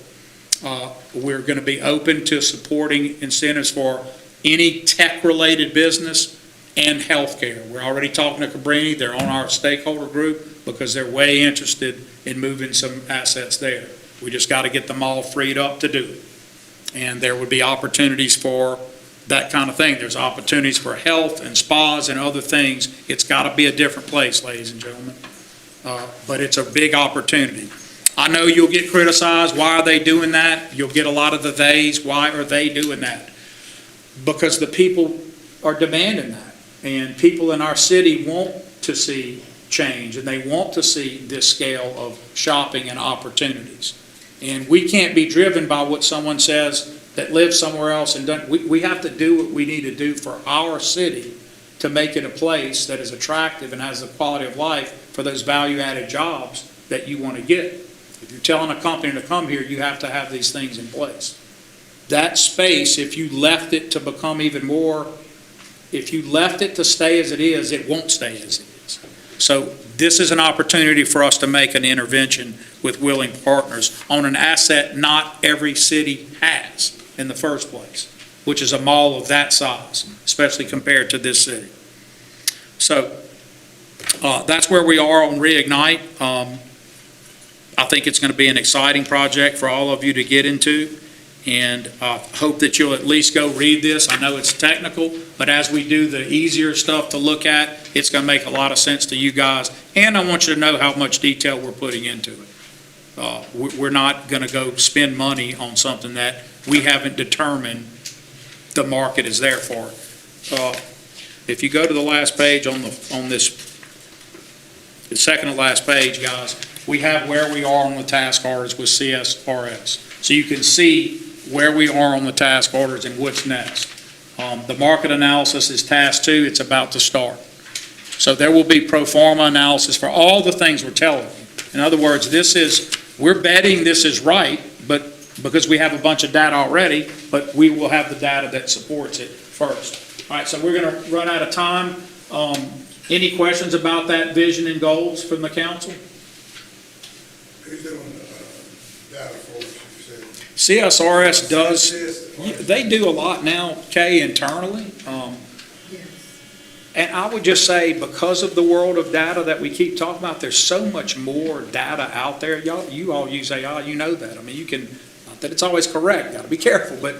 We're going to be open to supporting incentives for any tech-related business and healthcare. We're already talking to Cabrini. They're on our stakeholder group because they're way interested in moving some assets there. We just got to get them all freed up to do it. And there would be opportunities for that kind of thing. There's opportunities for health and spas and other things. It's got to be a different place, ladies and gentlemen. But it's a big opportunity. I know you'll get criticized. Why are they doing that? You'll get a lot of the theys. Why are they doing that? Because the people are demanding that. And people in our city want to see change, and they want to see this scale of shopping and opportunities. And we can't be driven by what someone says that lives somewhere else and doesn't. We have to do what we need to do for our city to make it a place that is attractive and has the quality of life for those value-added jobs that you want to get. If you're telling a company to come here, you have to have these things in place. That space, if you left it to become even more, if you left it to stay as it is, it won't stay as it is. So this is an opportunity for us to make an intervention with willing partners on an asset not every city has in the first place, which is a mall of that size, especially compared to this city. So that's where we are on Reignite. I think it's going to be an exciting project for all of you to get into, and I hope that you'll at least go read this. I know it's technical, but as we do the easier stuff to look at, it's going to make a lot of sense to you guys, and I want you to know how much detail we're putting into it. We're not going to go spend money on something that we haven't determined the market is there for it. If you go to the last page on this, the second to last page, guys, we have where we are on the task orders with CSRS. So you can see where we are on the task orders and what's next. The market analysis is task 2. It's about to start. So there will be pro forma analysis for all the things we're telling you. In other words, we're betting this is right, but because we have a bunch of data already, but we will have the data that supports it first. All right, so we're going to run out of time. Any questions about that vision and goals from the council? Who's doing data for us, you said? CSRS does, they do a lot now, Kay, internally. And I would just say, because of the world of data that we keep talking about, there's so much more data out there. You all use AI, you know that. I mean, you can, not that it's always correct, got to be careful, but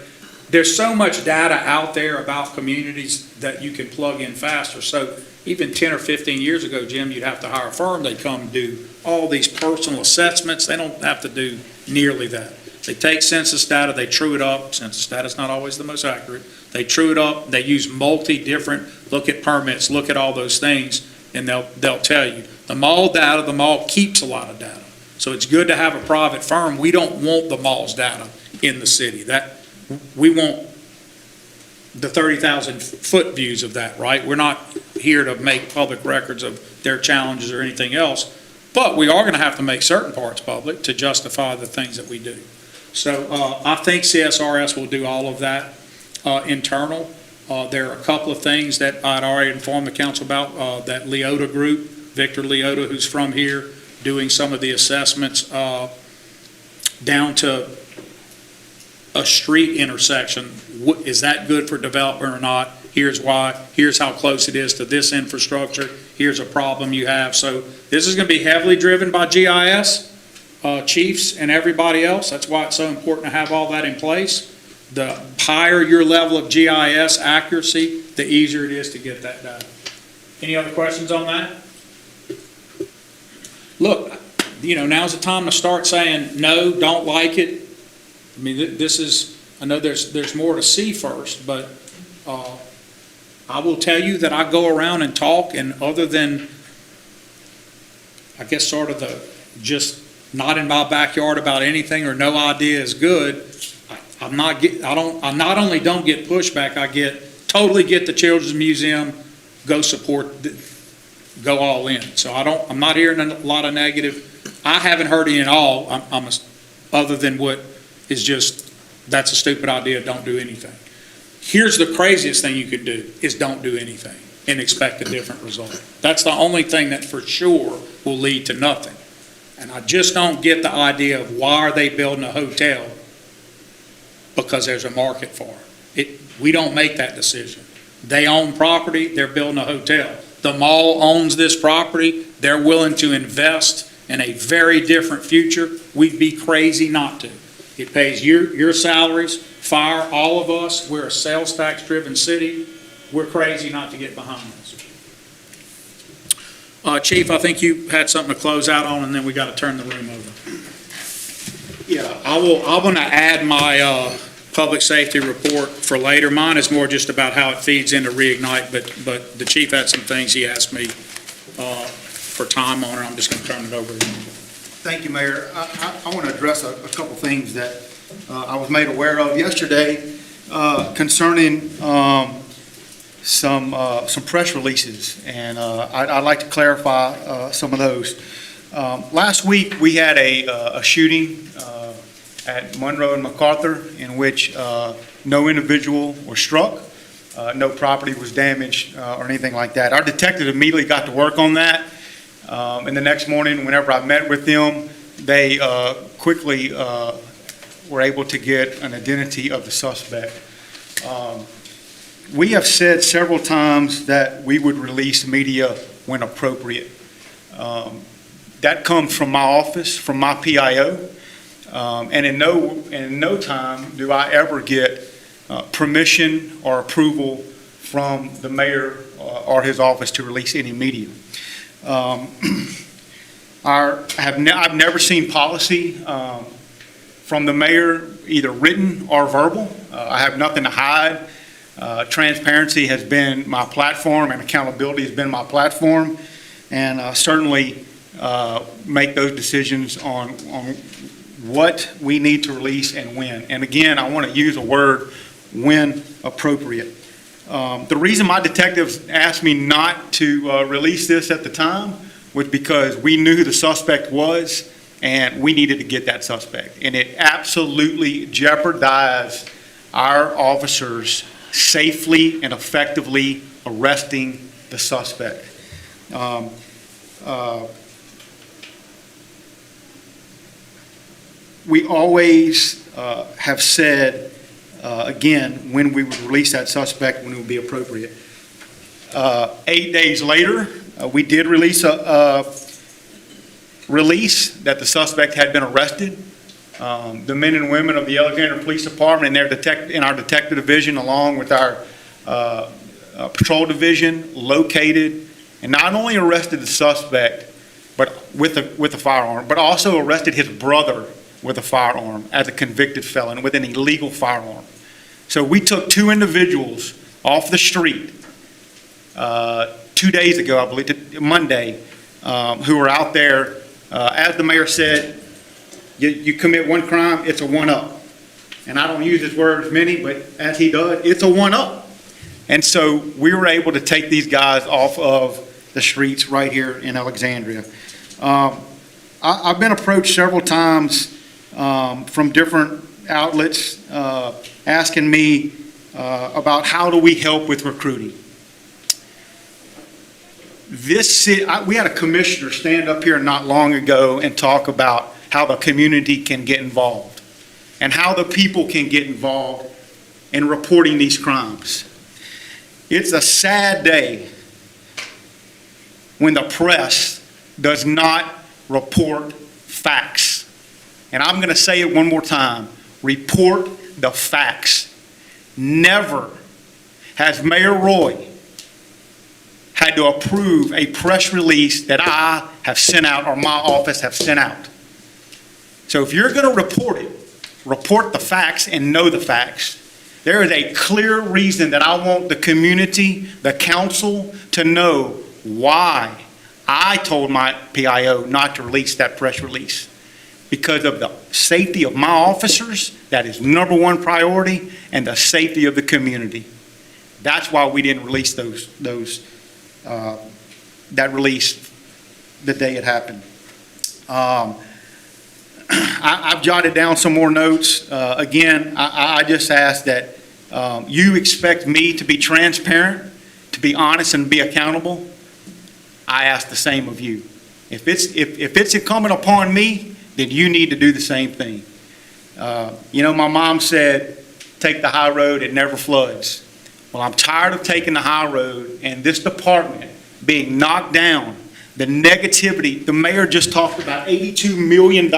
there's so much data out there about communities that you can plug in faster. So even 10 or 15 years ago, Jim, you'd have to hire a firm. They'd come do all these personal assessments. They don't have to do nearly that. They take census data, they true it up. Census data is not always the most accurate. They true it up. They use multi-different, look at permits, look at all those things. and they'll tell you. The mall keeps a lot of data. So it's good to have a private firm. We don't want the mall's data in the city. We want the 30,000-foot views of that, right? We're not here to make public records of their challenges or anything else, but we are going to have to make certain parts public to justify the things that we do. So I think CSRS will do all of that internal. There are a couple of things that I'd already informed the council about, that Leota group, Victor Leota, who's from here, doing some of the assessments down to a street intersection. Is that good for development or not? Here's why. Here's how close it is to this infrastructure. Here's a problem you have. So this is going to be heavily driven by GIS, chiefs and everybody else. That's why it's so important to have all that in place. The higher your level of GIS accuracy, the easier it is to get that data. Any other questions on that? Look, now's the time to start saying, no, don't like it. I mean, I know there's more to see first, but I will tell you that I go around and talk, and other than, I guess, sort of just not in my backyard about anything or no idea is good, I not only don't get pushback, I totally get the Children's Museum, go support, go all in. So I'm not hearing a lot of negative. I haven't heard any at all, other than what is just, that's a stupid idea, don't do anything. Here's the craziest thing you could do, is don't do anything and expect a different result. That's the only thing that for sure will lead to nothing. And I just don't get the idea of why are they building a hotel because there's a market for it. We don't make that decision. They own property, they're building a hotel. The mall owns this property, they're willing to invest in a very different future. We'd be crazy not to. It pays your salaries, fire, all of us. We're a sales tax driven city. We're crazy not to get behind this. Chief, I think you had something to close out on, and then we got to turn the room over. Yeah, I'm going to add my public safety report for later. Mine is more just about how it feeds into Reignite, but the chief had some things he asked me for time on, and I'm just going to turn it over to him. Thank you, Mayor. I want to address a couple things that I was made aware of yesterday concerning some press releases, and I'd like to clarify some of those. Last week, we had a shooting at Monroe and MacArthur in which no individual was struck, no property was damaged or anything like that. Our detective immediately got to work on that. And the next morning, whenever I met with them, they quickly were able to get an identity of the suspect. We have said several times that we would release media when appropriate. That comes from my office, from my PIO, and in no time do I ever get permission or approval from the mayor or his office to release any media. I've never seen policy from the mayor, either written or verbal. I have nothing to hide. Transparency has been my platform, and accountability has been my platform, and certainly make those decisions on what we need to release and when. And again, I want to use a word, when appropriate. The reason my detectives asked me not to release this at the time was because we knew who the suspect was, and we needed to get that suspect. And it absolutely jeopardized our officers safely and effectively arresting the suspect. We always have said, again, when we would release that suspect, when it would be appropriate. 8 days later, we did release a release that the suspect had been arrested. The men and women of the Alexandria Police Department and in our detective division, along with our patrol division, located and not only arrested the suspect, but with a firearm, but also arrested his brother with a firearm as a convicted felon with an illegal firearm. So we took two individuals off the street, 2 2 days ago, I believe, Monday, who were out there. As the mayor said, you commit one crime, it's a one-up. And I don't use his word as many, but as he does, it's a one-up. And so we were able to take these guys off of the streets right here in Alexandria. I've been approached several times from different outlets asking me about how do we help with recruiting. We had a commissioner stand up here not long ago and talk about how the community can get involved and how the people can get involved in reporting these crimes. It's a sad day when the press does not report facts. And I'm going to say it one more time. Report the facts. Never has Mayor Roy had to approve a press release that I have sent out or my office have sent out. So if you're going to report it, report the facts and know the facts. There is a clear reason that I want the community, the council, to know why I told my PIO not to release that press release. Because of the safety of my officers, that is number one priority, and the safety of the community. That's why we didn't release that release the day it happened. I've jotted down some more notes. Again, I just ask that you expect me to be transparent, to be honest, and be accountable. I ask the same of you. If it's incumbent upon me, then you need to do the same thing. My mom said, take the high road, it never floods. Well, I'm tired of taking the high road and this department being knocked down. The negativity, the mayor just talked about $82 million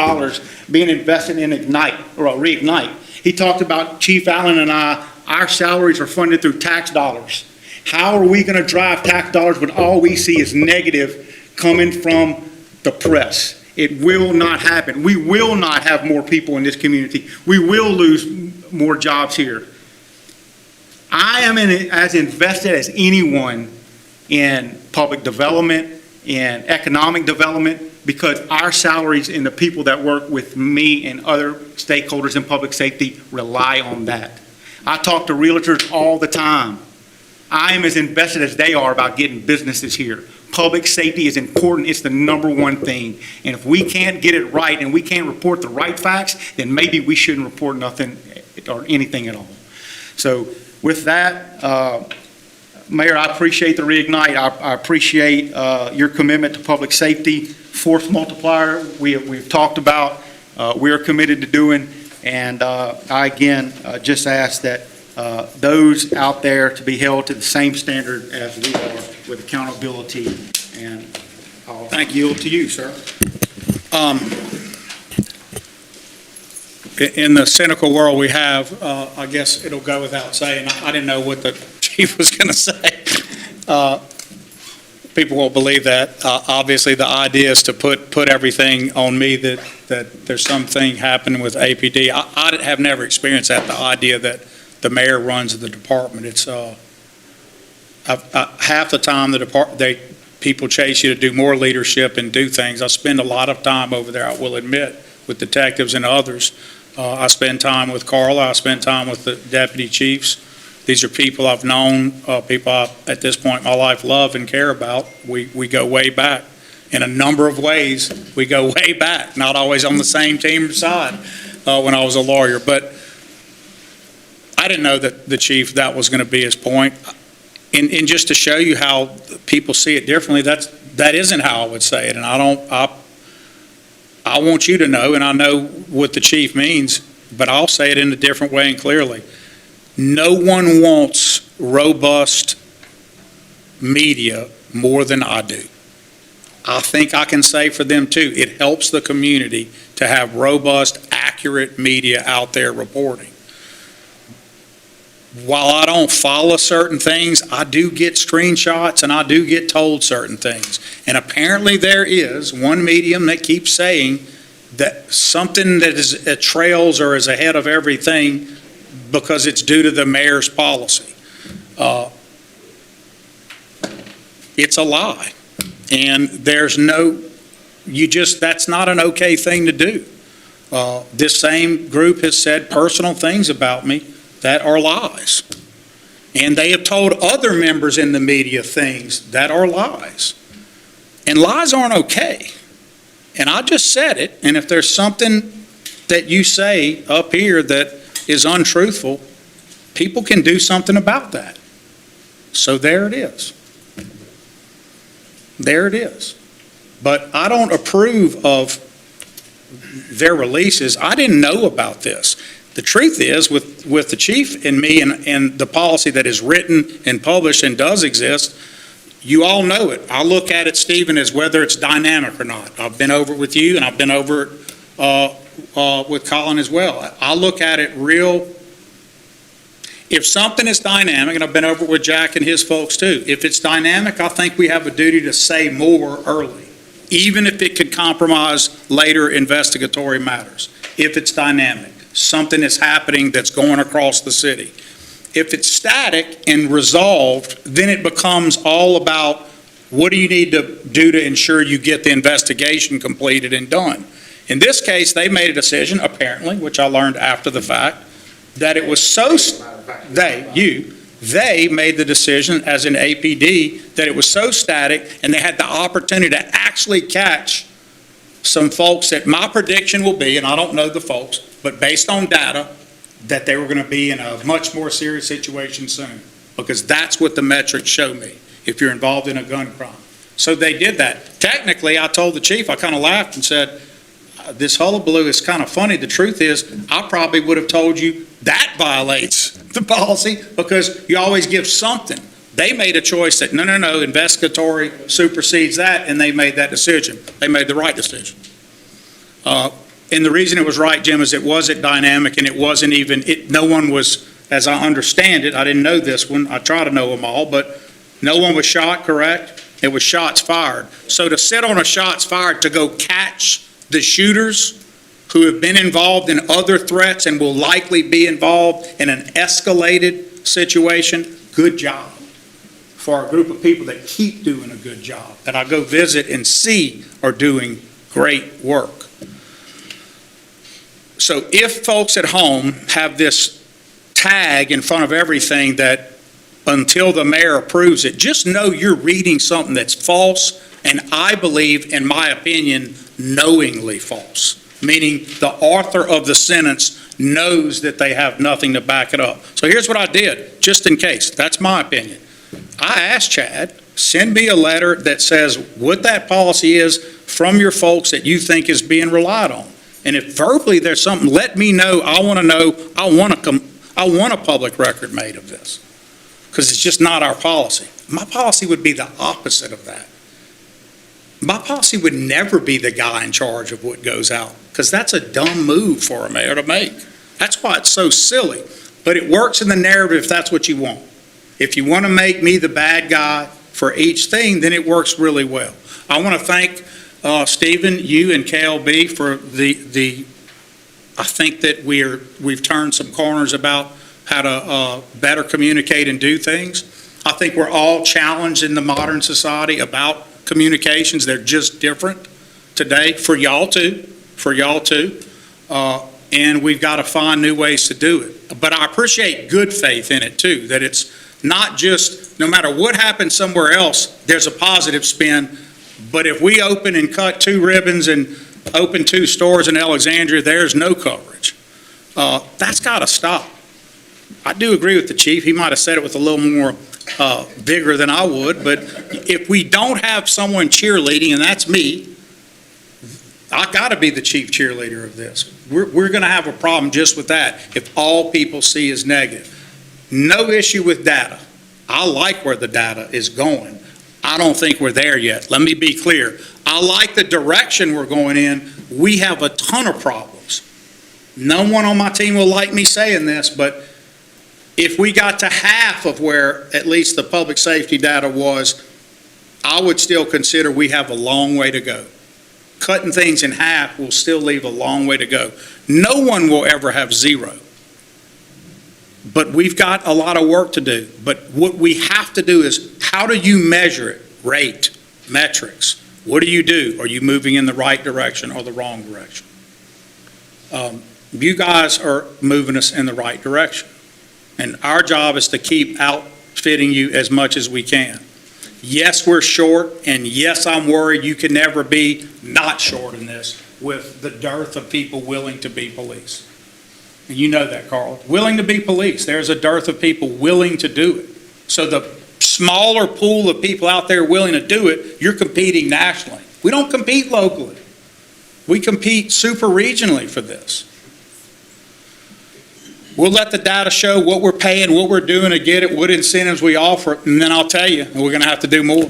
being invested in Reignite. He talked about Chief Allen and our salaries are funded through tax dollars. How are we going to drive tax dollars when all we see is negative coming from the press? It will not happen. We will not have more people in this community. We will lose more jobs here. I am as invested as anyone in public development, in economic development, because our salaries and the people that work with me and other stakeholders in public safety rely on that. I talk to realtors all the time. I am as invested as they are about getting businesses here. Public safety is important. It's the number one thing. And if we can't get it right and we can't report the right facts, then maybe we shouldn't report nothing or anything at all. So with that, Mayor, I appreciate the Reignite. I appreciate your commitment to public safety. Force multiplier, we've talked about, we are committed to doing. And I, again, just ask that those out there to be held to the same standard as we are with accountability. And I'll yield to you, sir. In the cynical world we have, I guess it'll go without saying, I didn't know what the chief was going to say. People won't believe that. Obviously, the idea is to put everything on me that there's something happening with APD. I have never experienced that, the idea that the mayor runs the department. It's half the time people chase you to do more leadership and do things. I spend a lot of time over there, I will admit, with detectives and others. I spend time with Carla. I spend time with the deputy chiefs. These are people I've known, people I, at this point in my life, love and care about. We go way back. In a number of ways, we go way back, not always on the same team or side when I was a lawyer. But I didn't know that the chief, that was going to be his point. And just to show you how people see it differently, that isn't how I would say it. And I want you to know, and I know what the chief means, but I'll say it in a different way and clearly. No one wants robust media more than I do. I think I can say for them too, it helps the community to have robust, accurate media out there reporting. While I don't follow certain things, I do get screenshots and I do get told certain things. And apparently there is one medium that keeps saying that something that is trails or is ahead of everything because it's due to the mayor's policy. It's a lie. And there's no, that's not an okay thing to do. This same group has said personal things about me that are lies. And they have told other members in the media things that are lies. And lies aren't okay. And I just said it, and if there's something that you say up here that is untruthful, people can do something about that. So there it is. There it is. But I don't approve of their releases. I didn't know about this. The truth is, with the chief and me and the policy that is written and published and does exist, you all know it. I look at it, Stephen, as whether it's dynamic or not. I've been over it with you, and I've been over it with Colin as well. I look at it real. If something is dynamic, and I've been over it with Jack and his folks too, if it's dynamic, I think we have a duty to say more early, even if it could compromise later investigatory matters. If it's dynamic, something is happening that's going across the city. If it's static and resolved, then it becomes all about what do you need to do to ensure you get the investigation completed and done. In this case, they made a decision, apparently, which I learned after the fact, that it was so, they made the decision as an APD that it was so static and they had the opportunity to actually catch some folks that my prediction will be, and I don't know the folks, but based on data, that they were going to be in a much more serious situation soon, because that's what the metrics show me, if you're involved in a gun crime. So they did that. Technically, I told the chief, I kind of laughed and said, this hullabaloo is kind of funny. The truth is, I probably would have told you that violates the policy, because you always give something. They made a choice that, no, investigatory supersedes that, and they made that decision. They made the right decision. And the reason it was right, Jim, is it wasn't dynamic, and it wasn't even, no one was, as I understand it, I didn't know this one, I try to know them all, but no one was shot, correct? It was shots fired. So to sit on a shots fired to go catch the shooters who have been involved in other threats and will likely be involved in an escalated situation, good job for a group of people that keep doing a good job, that I go visit and see are doing great work. So if folks at home have this tag in front of everything that until the mayor approves it, just know you're reading something that's false, and I believe, in my opinion, knowingly false, meaning the author of the sentence knows that they have nothing to back it up. So here's what I did, just in case. That's my opinion. I asked Chad, send me a letter that says what that policy is from your folks that you think is being relied on. And if verbally there's something, let me know. I want to know. I want a public record made of this, because it's just not our policy. My policy would be the opposite of that. My policy would never be the guy in charge of what goes out, because that's a dumb move for a mayor to make. That's why it's so silly. But it works in the narrative if that's what you want. If you want to make me the bad guy for each thing, then it works really well. I want to thank Stephen, you and KLB for I think that we've turned some corners about how to better communicate and do things. I think we're all challenged in the modern society about communications. They're just different today, for y'all too. And we've got to find new ways to do it. But I appreciate good faith in it too, that it's not just, no matter what happens somewhere else, there's a positive spin. But if we open and cut 2 ribbons and open 2 stores in Alexandria, there's no coverage. That's got to stop. I do agree with the chief. He might have said it with a little more vigor than I would, but if we don't have someone cheerleading, and that's me, I got to be the chief cheerleader of this. We're going to have a problem just with that if all people see is negative. No issue with data. I like where the data is going. I don't think we're there yet. Let me be clear. I like the direction we're going in. We have a ton of problems. No one on my team will like me saying this, but if we got to half of where at least the public safety data was, I would still consider we have a long way to go. Cutting things in half will still leave a long way to go. No one will ever have 0. But we've got a lot of work to do. But what we have to do is, how do you measure it? rate, metrics. What do you do? Are you moving in the right direction or the wrong direction? You guys are moving us in the right direction. And our job is to keep outfitting you as much as we can. Yes, we're short, and yes, I'm worried you can never be not short in this with the dearth of people willing to be police. And you know that, Carl. Willing to be police. There's a dearth of people willing to do it. So the smaller pool of people out there willing to do it, you're competing nationally. We don't compete locally. We compete super regionally for this. We'll let the data show what we're paying, what we're doing to get it, what incentives we offer, and then I'll tell you, we're going to have to do more.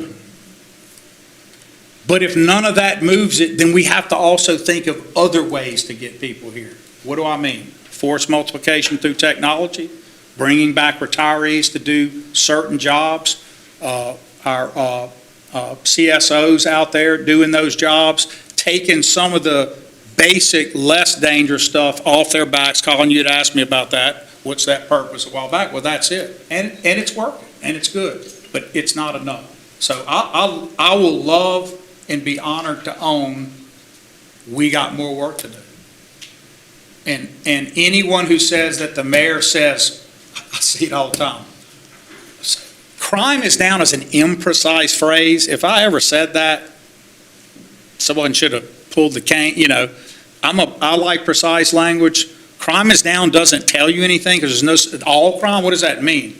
But if none of that moves it, then we have to also think of other ways to get people here. What do I mean? Force multiplication through technology, bringing back retirees to do certain jobs, our CSOs out there doing those jobs, taking some of the basic, less dangerous stuff off their backs. Colin, you'd asked me about that. What's that purpose a while back? Well, that's it. And it's working, and it's good, but it's not enough. So I will love and be honored to own we got more work to do. And anyone who says that the mayor says, I see it all the time, crime is down as an imprecise phrase. If I ever said that, someone should have pulled the cane, I like precise language. Crime is down doesn't tell you anything because there's no, all crime, what does that mean?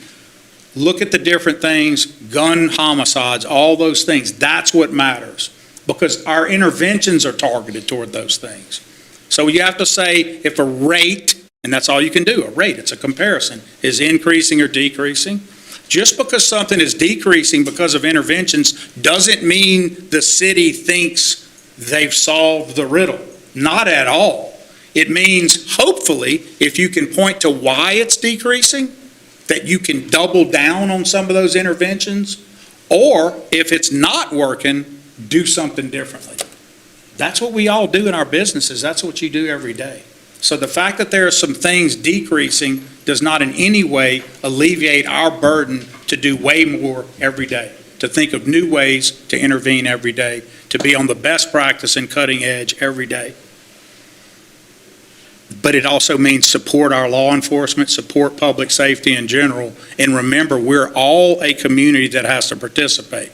Look at the different things, gun homicides, all those things. That's what matters because our interventions are targeted toward those things. So you have to say if a rate, and that's all you can do, a rate, it's a comparison, is increasing or decreasing. Just because something is decreasing because of interventions doesn't mean the city thinks they've solved the riddle. Not at all. It means, hopefully, if you can point to why it's decreasing, that you can double down on some of those interventions, or if it's not working, do something differently. That's what we all do in our businesses. That's what you do every day. So the fact that there are some things decreasing does not in any way alleviate our burden to do way more every day, to think of new ways to intervene every day, to be on the best practice and cutting edge every day. But it also means support our law enforcement, support public safety in general, and remember, we're all a community that has to participate.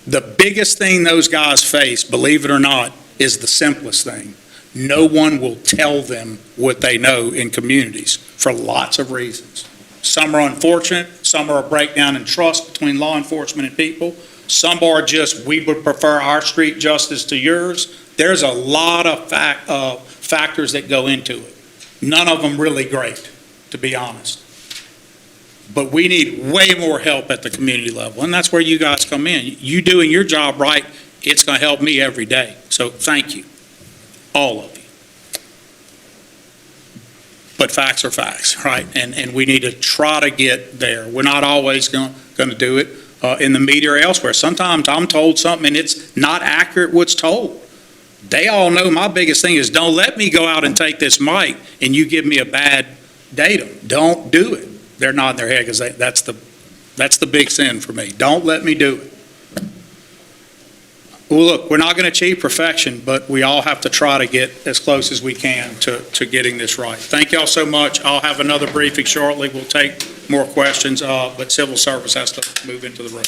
The biggest thing those guys face, believe it or not, is the simplest thing. No one will tell them what they know in communities for lots of reasons. Some are unfortunate, some are a breakdown in trust between law enforcement and people. Some are just, we would prefer our street justice to yours. There's a lot of factors that go into it. None of them really great, to be honest. But we need way more help at the community level, and that's where you guys come in. You doing your job right, it's going to help me every day. So thank you, all of you. But facts are facts, right? And we need to try to get there. We're not always going to do it in the media or elsewhere. Sometimes I'm told something and it's not accurate what's told. They all know my biggest thing is don't let me go out and take this mic and you give me a bad datum. Don't do it. They're nodding their head because that's the big sin for me. Don't let me do it. Well, look, we're not going to achieve perfection, but we all have to try to get as close as we can to getting this right. Thank y'all so much. I'll have another briefing shortly. We'll take more questions, but civil service has to move into the room.